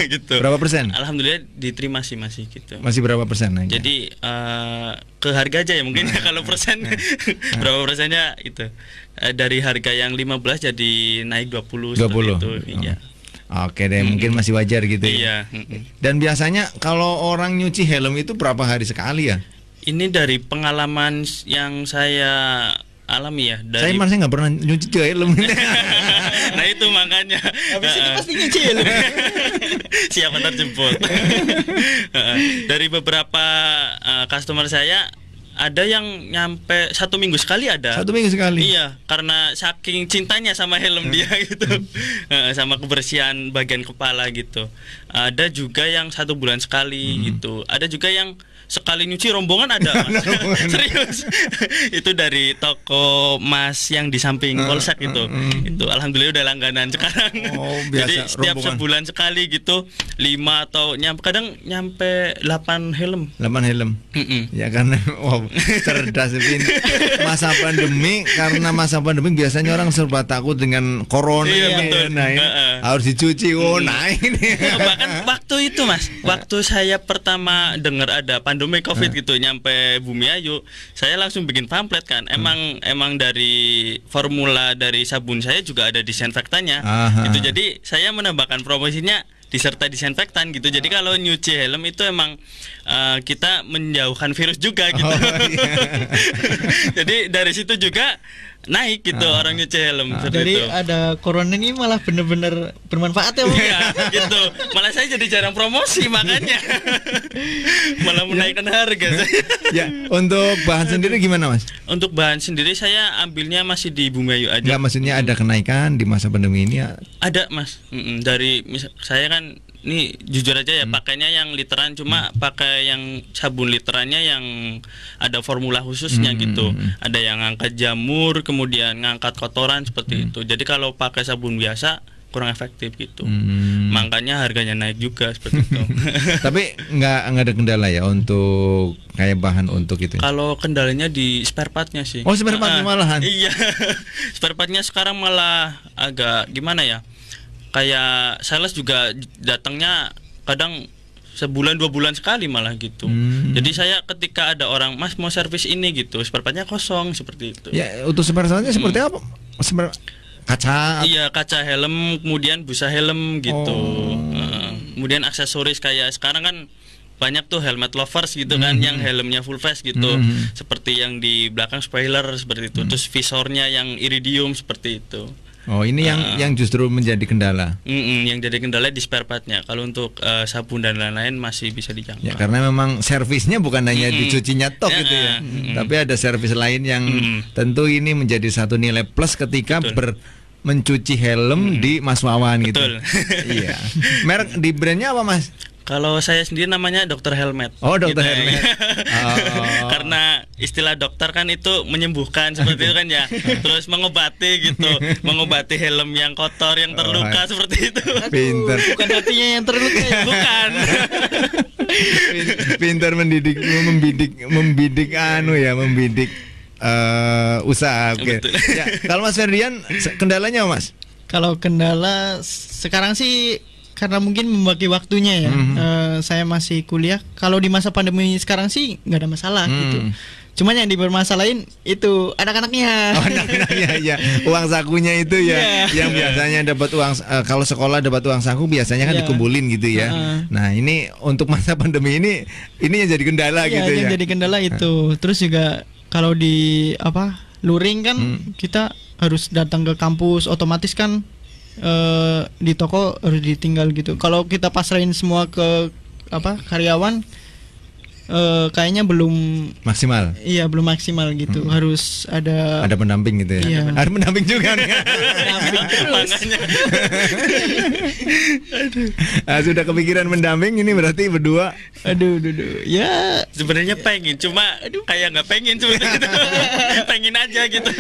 Gitu. Berapa persen? Alhamdulillah diterima sih masih gitu. Masih berapa persen naik? Jadi ke harga aja ya mungkin kalau persen berapa persennya itu dari harga yang 15 jadi naik 20 seperti itu. Iya. Oke deh, mungkin masih wajar gitu ya. Iya. Dan biasanya kalau orang nyuci helm itu berapa hari sekali ya? Ini dari pengalaman yang saya alami ya. Saya masih nggak pernah nyuci helm. Nah itu makanya. Habis ini pasti nyuci helm. Siap antar jemput. Dari beberapa customer saya ada yang nyampe 1 minggu sekali ada. 1 minggu sekali. Iya, karena saking cintanya sama helm dia gitu, sama kebersihan bagian kepala gitu. Ada juga yang 1 bulan sekali gitu. Ada juga yang sekali nyuci rombongan ada, Mas. Serius. Itu dari toko Mas yang di samping Polsek itu. Itu alhamdulillah udah langganan sekarang. Jadi setiap rombongan. Sebulan sekali gitu 5 atau kadang nyampe 8 helm. 8 helm. Ya karena cerdas ini masa pandemi, karena masa pandemi biasanya orang serba takut dengan corona. Iya, betul. Nah, harus dicuci. Naik nih. Bahkan waktu itu Mas, waktu saya pertama dengar ada pandemi COVID gitu nyampe Bumi Ayu, saya langsung bikin pamflet kan. Emang dari formula dari sabun saya juga ada disinfektannya. Itu jadi saya menambahkan promosinya disertai disinfektan gitu. Jadi kalau nyuci helm itu emang kita menjauhkan virus juga gitu. Jadi dari situ juga naik gitu orang nyuci helm. Jadi itu. ada corona ini malah bener-bener bermanfaat ya, Bu. Iya, gitu. Malah saya jadi jarang promosi makanya. Malah menaikkan harga. Ya, untuk bahan sendiri gimana, Mas? Untuk bahan sendiri saya ambilnya masih di Bumi Ayu aja. Enggak, maksudnya ada kenaikan di masa pandemi ini ya? Ada, Mas. Dari saya kan ini jujur aja ya, pakainya yang literan, cuma pakai yang sabun literannya yang ada formula khususnya gitu. Ada yang ngangkat jamur, kemudian ngangkat kotoran seperti itu. Jadi kalau pakai sabun biasa kurang efektif gitu. Makanya harganya naik juga seperti itu. Tapi nggak ada kendala ya untuk kayak bahan untuk itu? Kalau kendalanya di spare partnya sih. Oh, spare partnya malahan? Iya. Spare partnya sekarang malah agak gimana ya? Kayak sales juga datangnya kadang sebulan 2 bulan sekali malah gitu. Jadi saya ketika ada orang, Mas mau servis ini gitu, spare partnya kosong seperti itu. Ya, untuk spare partnya seperti apa? Kaca? Iya, kaca helm, kemudian busa helm gitu. Kemudian aksesoris kayak sekarang kan banyak tuh helmet lovers gitu kan, yang helmnya full face gitu, seperti yang di belakang spoiler seperti itu. Terus visornya yang iridium seperti itu. Oh, ini yang justru menjadi kendala. Yang jadi kendala di spare partnya. Kalau untuk sabun dan lain-lain masih bisa dijangkau. Ya, karena memang servisnya bukan hanya dicucinya tok gitu ya. Tapi ada servis lain yang tentu ini menjadi satu nilai plus ketika mencuci helm di Mas Wawan gitu. Betul. Iya. Merek di brandnya apa, Mas? Kalau saya sendiri namanya Dokter Helmet. Oh, Dokter Gitu ya. Helmet. Oh. Karena istilah dokter kan itu menyembuhkan seperti itu kan ya. Terus mengobati gitu, mengobati helm yang kotor, yang terluka seperti itu. Pinter. Bukan hatinya yang terluka ya. Bukan. Pintar membidik usaha. Oke. Betul. Ya, kalau Mas Ferdian kendalanya apa, Mas? Kalau kendala sekarang sih karena mungkin membagi waktunya ya. Saya masih kuliah. Kalau di masa pandemi sekarang sih nggak ada masalah gitu. Cuman yang dipermasalahin itu anak-anaknya. Oh, anak-anaknya ya. Uang sakunya itu ya. Yang biasanya dapat uang kalau sekolah dapat uang saku biasanya kan dikumpulin gitu ya. Nah, ini untuk masa pandemi ini yang jadi kendala gitu ya. Yang jadi kendala itu. Terus juga kalau di luring kan kita harus datang ke kampus, otomatis kan di toko harus ditinggal gitu. Kalau kita pasrahin semua ke karyawan, kayaknya belum maksimal. Iya, belum maksimal gitu. Harus ada pendamping gitu ya. Iya. Ada pendamping juga nih. Makanya. Sudah kepikiran mendamping ini berarti berdua. Aduh. Ya, Sebenarnya pengen, cuma kayak nggak pengen seperti itu. Pengen aja gitu.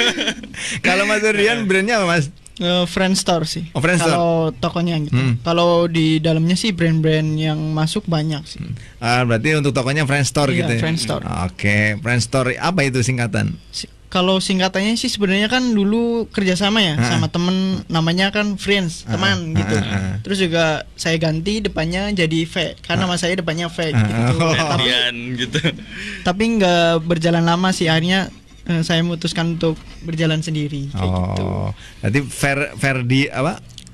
Kalau Mas Ferdian brandnya apa, Mas? Friend Store sih. Oh, Friend Store. Kalau tokonya gitu. Kalau di dalamnya sih brand-brand yang masuk banyak sih. Berarti untuk tokonya Friend Store Iya, gitu ya. Friend Store. Oke, Friend Store apa itu singkatan? Kalau singkatannya sih sebenarnya kan dulu kerjasama ya sama temen, namanya kan Friends, teman gitu. Terus juga saya ganti depannya jadi V karena nama saya depannya V gitu. Ferdian gitu. Tapi nggak berjalan lama sih, akhirnya saya memutuskan untuk berjalan sendiri kayak gitu. Berarti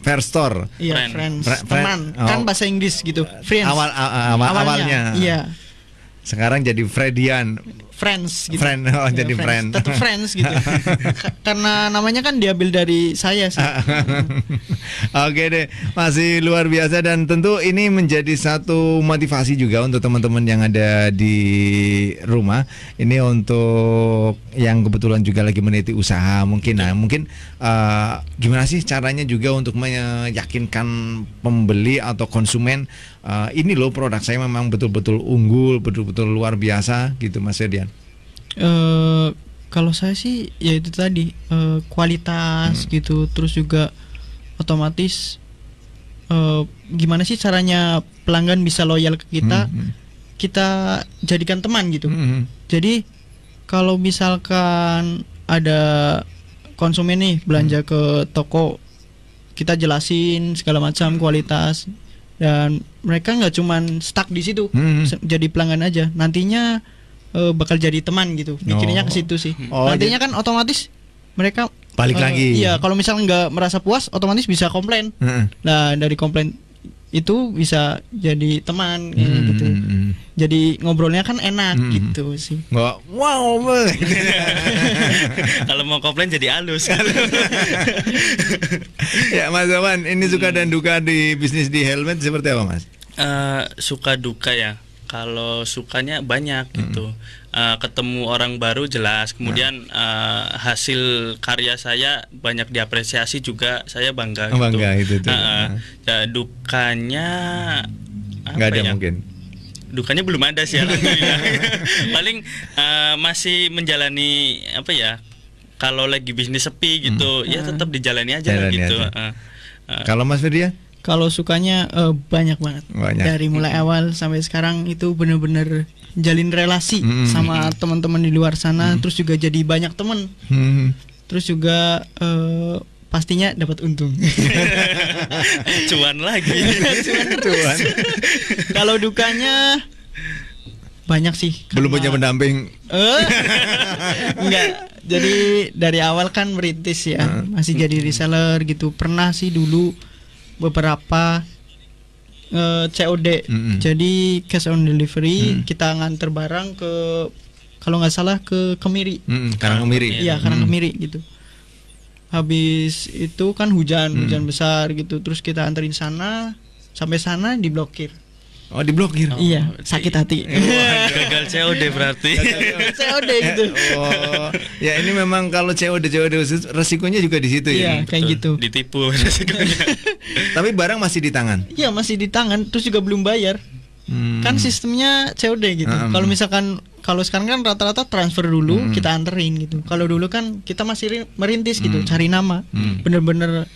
Fair Store. Iya, Friend. Friends, teman. Kan bahasa Inggris gitu. Friends. Awalnya. Iya. Sekarang jadi Fredian. Friends gitu. Friend, jadi friend. Tetap friends gitu. Karena namanya kan diambil dari saya sih. Oke deh, masih luar biasa dan tentu ini menjadi satu motivasi juga untuk teman-teman yang ada di rumah. Ini untuk yang kebetulan juga lagi meniti usaha mungkin. Nah, mungkin gimana sih caranya juga untuk meyakinkan pembeli atau konsumen ini loh produk saya memang betul-betul unggul, betul-betul luar biasa gitu, Mas Ferdian. Kalau saya sih ya itu tadi kualitas gitu, terus juga otomatis gimana sih caranya pelanggan bisa loyal ke kita, kita jadikan teman gitu. Jadi kalau misalkan ada konsumen nih belanja ke toko, kita jelasin segala macam kualitas dan mereka nggak cuman stuck di situ jadi pelanggan aja, nantinya bakal jadi teman gitu. Mikirnya ke situ sih. Nantinya kan otomatis mereka balik lagi. Iya, kalau misalnya nggak merasa puas, otomatis bisa komplain. Nah, dari komplain itu bisa jadi teman gitu. Jadi ngobrolnya kan enak gitu sih. Nggak, wow. Kalau mau komplain jadi halus. Ya, Mas Awan, ini suka dan duka di bisnis di Helmet seperti apa, Mas? Suka duka ya. Kalau sukanya banyak gitu, ketemu orang baru jelas, kemudian hasil karya saya banyak diapresiasi juga, saya bangga. Bangga gitu. itu. Dukanya nggak ada ya? mungkin. Dukanya belum ada sih alhamdulillah. Paling masih menjalani apa ya? Kalau lagi bisnis sepi gitu, ya tetap dijalani aja Jalani gitu. aja. Kalau Mas Firdia? Kalau sukanya banyak banget. Dari mulai awal sampai sekarang itu benar-benar jalin relasi sama teman-teman di luar sana, terus juga jadi banyak teman. Terus juga pastinya dapat untung. Cuan lagi. Cuan. Kalau dukanya banyak sih. Belum punya pendamping. Enggak. Jadi dari awal kan merintis ya, masih jadi reseller gitu. Pernah sih dulu beberapa COD, jadi cash on delivery, kita nganter barang ke, kalau nggak salah ke Kemiri, Karangkemiri. Iya, Karangkemiri gitu. Habis itu kan hujan besar gitu, terus kita anterin sana, sampai sana diblokir. Oh, diblokir. Iya, sakit hati. Gagal COD berarti. COD gitu. Oh, ya ini memang kalau COD resikonya juga di situ ya. Iya, kayak gitu. Ditipu resikonya. Tapi barang masih di tangan. Iya, masih di tangan, terus juga belum bayar. Kan sistemnya COD gitu. Kalau misalkan kalau sekarang kan rata-rata transfer dulu kita anterin gitu. Kalau dulu kan kita masih merintis gitu, cari nama. Bener-bener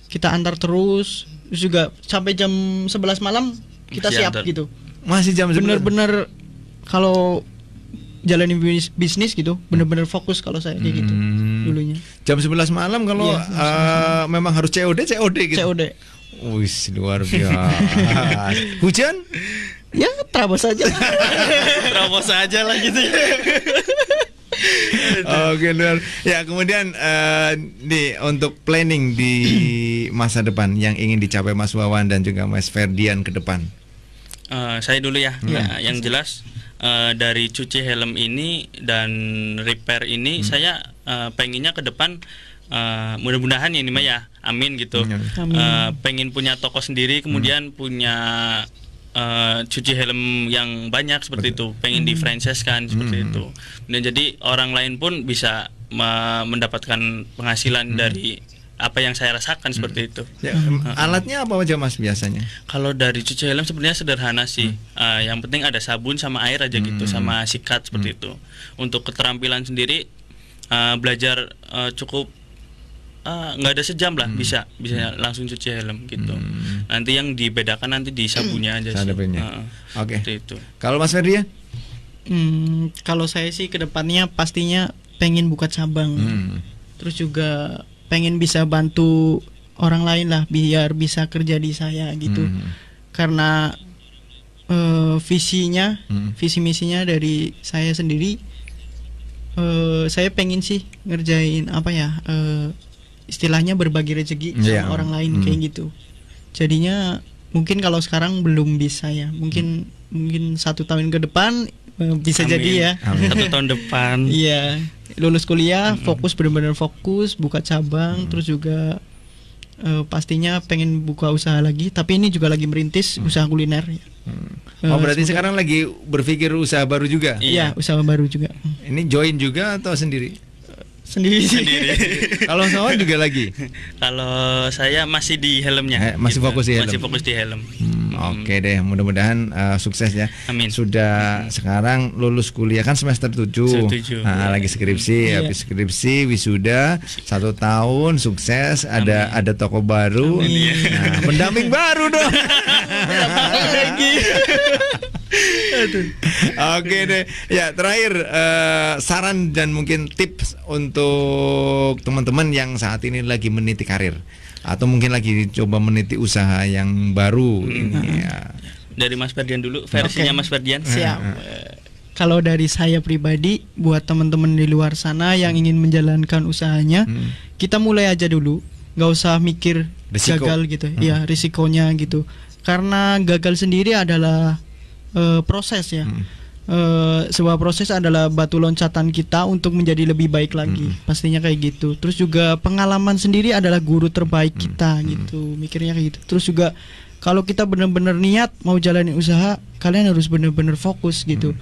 kita antar terus juga sampai jam 11 malam kita Masih siap antar. gitu. Masih jam 11. Bener-bener kalau jalani bisnis gitu, bener-bener fokus kalau saya kayak gitu dulunya. Jam 11 malam kalau Iya, memang harus COD gitu. COD. Wis luar biasa. Hujan? Ya terabas aja. Terobos aja lah gitu ya. Oke, luar. Ya, kemudian nih untuk planning di masa depan yang ingin dicapai Mas Wawan dan juga Mas Ferdian ke depan. Saya dulu ya. Ya, yang jelas dari cuci helm ini dan repair ini saya pengennya ke depan mudah-mudahan ini mah ya, amin gitu. Pengen punya toko sendiri, kemudian punya cuci helm yang banyak seperti itu, pengen di franchise kan seperti itu. Dan jadi orang lain pun bisa mendapatkan penghasilan dari apa yang saya rasakan seperti itu. Ya, alatnya apa aja Mas biasanya? Kalau dari cuci helm sebenarnya sederhana sih. Yang penting ada sabun sama air aja gitu, sama sikat seperti itu. Untuk keterampilan sendiri belajar cukup nggak ada sejam lah, bisa langsung cuci helm gitu. Nanti yang dibedakan nanti di sabunnya aja sih. Sabunnya. Oke. Seperti itu. Kalau Mas Ferdian? Kalau saya sih kedepannya pastinya pengen buka cabang. Terus juga pengen bisa bantu orang lain lah biar bisa kerja di saya gitu. Karena visi misinya dari saya sendiri, saya pengen sih ngerjain apa ya, istilahnya berbagi rezeki sama orang lain kayak gitu. Jadinya mungkin kalau sekarang belum bisa ya, mungkin 1 tahun ke depan bisa Amin. jadi ya. 1 tahun depan. Iya, lulus kuliah, benar-benar fokus buka cabang, terus juga pastinya pengen buka usaha lagi, tapi ini juga lagi merintis usaha kuliner ya. Berarti sekarang lagi berpikir usaha baru juga? Iya, usaha baru juga. Ini join juga atau sendiri? Sendiri. Kalau Wawan juga lagi? Kalau saya masih di helmnya. Masih fokus di helm. Masih fokus di helm. Oke deh, mudah-mudahan sukses ya. Amin. Sudah sekarang lulus kuliah kan semester 7. Lagi skripsi, habis skripsi wisuda 1 tahun sukses, ada toko baru. Nah, pendamping baru dong. Oke deh. Ya, terakhir saran dan mungkin tips untuk teman-teman yang saat ini lagi meniti karir atau mungkin lagi coba meniti usaha yang baru ini ya. Dari Mas Ferdian dulu, versinya Mas Ferdian. Siap. Kalau dari saya pribadi, buat teman-teman di luar sana yang ingin menjalankan usahanya, kita mulai aja dulu, nggak usah mikir Risiko. gagal gitu, ya risikonya gitu. Karena gagal sendiri adalah proses ya. Sebuah proses adalah batu loncatan kita untuk menjadi lebih baik lagi, pastinya kayak gitu. Terus juga pengalaman sendiri adalah guru terbaik kita gitu, mikirnya kayak gitu. Terus juga kalau kita benar-benar niat mau jalanin usaha, kalian harus benar-benar fokus gitu.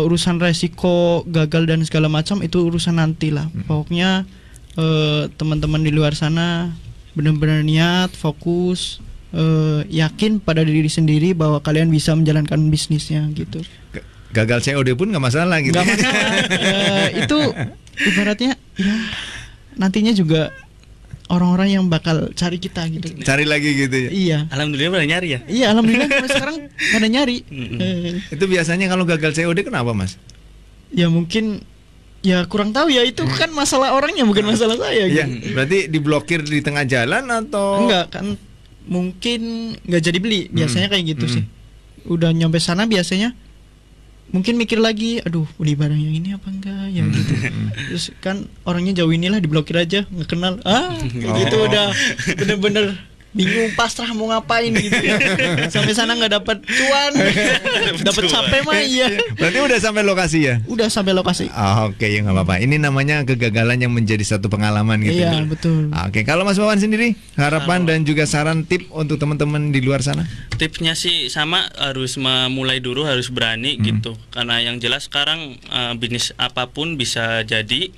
Urusan resiko gagal dan segala macam itu urusan nanti lah. Pokoknya teman-teman di luar sana benar-benar niat, fokus, yakin pada diri sendiri bahwa kalian bisa menjalankan bisnisnya gitu. Gagal COD pun nggak masalah gitu. Nggak masalah. Itu ibaratnya ya nantinya juga orang-orang yang bakal cari kita gitu. Cari lagi gitu ya. Iya. Alhamdulillah pada nyari ya. Iya, alhamdulillah sampai sekarang pada nyari. Itu biasanya kalau gagal COD kenapa Mas? Ya mungkin ya kurang tahu ya, itu kan masalah orangnya bukan masalah saya Iya, gitu. berarti diblokir di tengah jalan atau Enggak kan, mungkin nggak jadi beli biasanya kayak gitu sih. Udah nyampe sana biasanya mungkin mikir lagi, aduh beli barang yang ini apa enggak ya gitu. Terus kan orangnya jauh inilah, diblokir aja, nggak kenal. Kayak gitu udah bener-bener bingung pasrah mau ngapain gitu ya. Sampai sana nggak dapat cuan, dapat capek mah iya. Berarti udah sampai lokasi ya? Udah sampai lokasi. Oke, ya nggak apa-apa. Ini namanya kegagalan yang menjadi satu pengalaman gitu. Iya betul. Oke, kalau Mas Wawan sendiri, harapan dan juga saran tip untuk teman-teman di luar sana? Tipsnya sih sama, harus memulai dulu, harus berani gitu. Karena yang jelas sekarang bisnis apapun bisa jadi.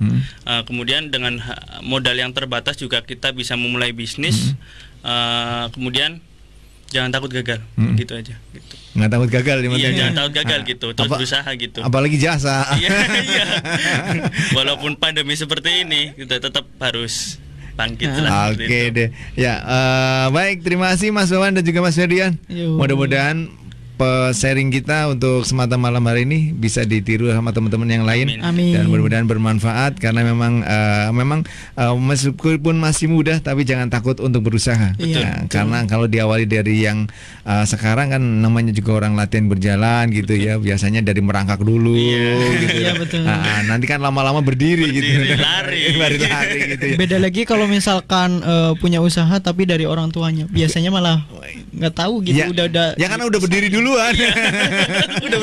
Kemudian dengan modal yang terbatas juga kita bisa memulai bisnis. Kemudian Jangan takut gagal, gitu aja. Gitu. Nggak takut gagal di Iya, jangan takut gagal gitu. Terus berusaha gitu. Apalagi jasa. Iya, iya. Walaupun pandemi seperti ini, kita tetap harus bangkit lah. Oke deh. Ya, baik. Terima kasih Mas Wawan dan juga Mas Ferdian. Mudah-mudahan sharing kita untuk semata malam hari ini bisa ditiru sama teman-teman yang lain. Amin. Dan mudah-mudahan bermanfaat karena memang meskipun masih muda tapi jangan takut untuk berusaha. Iya, Karena kalau diawali dari yang sekarang kan namanya juga orang latihan berjalan gitu ya. Biasanya dari merangkak dulu gitu. Iya, betul. Nanti kan lama-lama berdiri gitu. Lari. Lari gitu ya. Beda lagi kalau misalkan punya usaha tapi dari orang tuanya. Biasanya malah nggak tahu gitu. Udah. Ya karena udah berdiri duluan. Udah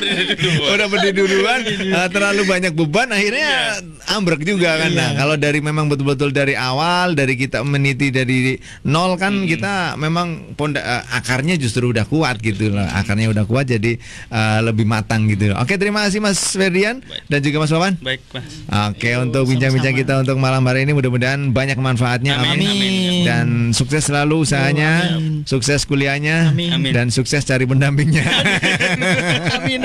berdiri duluan. Terlalu banyak beban akhirnya ambruk juga kan. Nah, kalau dari memang betul-betul dari awal dari kita meniti dari nol kan kita memang akarnya justru udah kuat gitu loh. Akarnya udah kuat jadi lebih matang gitu. Oke, terima kasih Mas Ferdian dan juga Mas Wawan. Baik, Mas. Oke, untuk bincang-bincang kita untuk malam hari ini mudah-mudahan banyak manfaatnya. Amin. Dan sukses selalu usahanya, sukses kuliahnya, dan sukses cari pendampingnya. Amin.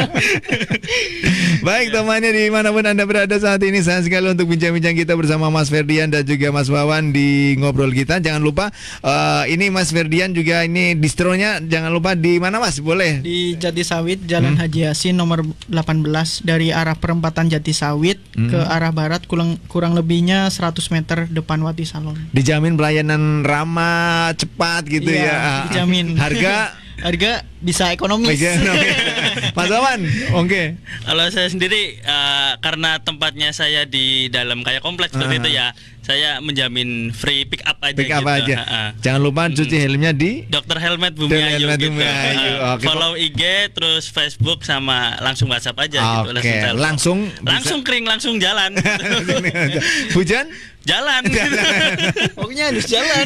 Baik temannya dimanapun Anda berada saat ini, sayang sekali untuk bincang-bincang kita bersama Mas Ferdian dan juga Mas Wawan di ngobrol kita. Jangan lupa ini Mas Ferdian juga ini distronya jangan lupa di mana Mas? Boleh? Di Jatisawit, Jalan Haji Yasin nomor 18 dari arah perempatan Jatisawit ke arah barat kurang lebihnya 100 meter depan Wati Salon. Dijamin pelayanan ramah, cepat gitu ya. Dijamin. Harga bisa ekonomis. Mas Wawan, oke. Kalau saya sendiri karena tempatnya saya di dalam kayak kompleks seperti itu ya, saya menjamin free pick up aja. Pick up gitu. aja. Jangan lupa cuci helmnya di Dr. Helmet Bumi Ayu gitu. Oke. Follow IG terus Facebook sama langsung WhatsApp aja gitu. Oke. Langsung kering langsung jalan. Hujan? Jalan. Pokoknya harus jalan.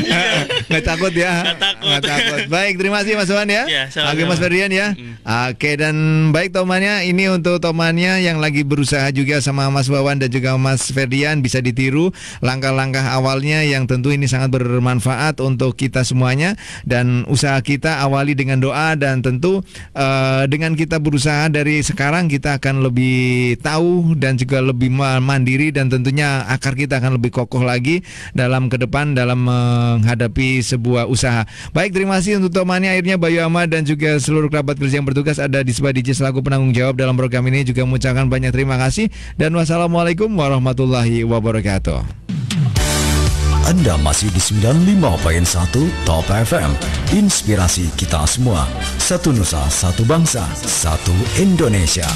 Nggak takut ya? Nggak takut. Nggak takut. Baik, terima kasih Mas Wawan ya. Oke Mas Ferdian ya. Oke, dan baik temannya, ini untuk temannya yang lagi berusaha juga sama Mas Wawan dan juga Mas Ferdian bisa ditiru langkah-langkah awalnya yang tentu ini sangat bermanfaat untuk kita semuanya. Dan usaha kita awali dengan doa dan tentu dengan kita berusaha dari sekarang kita akan lebih tahu dan juga lebih mandiri dan tentunya akar kita akan lebih kokoh lagi dalam ke depan dalam menghadapi sebuah usaha. Baik, terima kasih untuk temannya akhirnya Bayu Ahmad dan juga seluruh kerabat kerja yang bertugas ada di Spa DJ selaku penanggung jawab dalam program ini juga mengucapkan banyak terima kasih dan wassalamualaikum warahmatullahi wabarakatuh. Anda masih di 95.1 Top FM. Inspirasi kita semua. Satu Nusa, satu bangsa, satu Indonesia.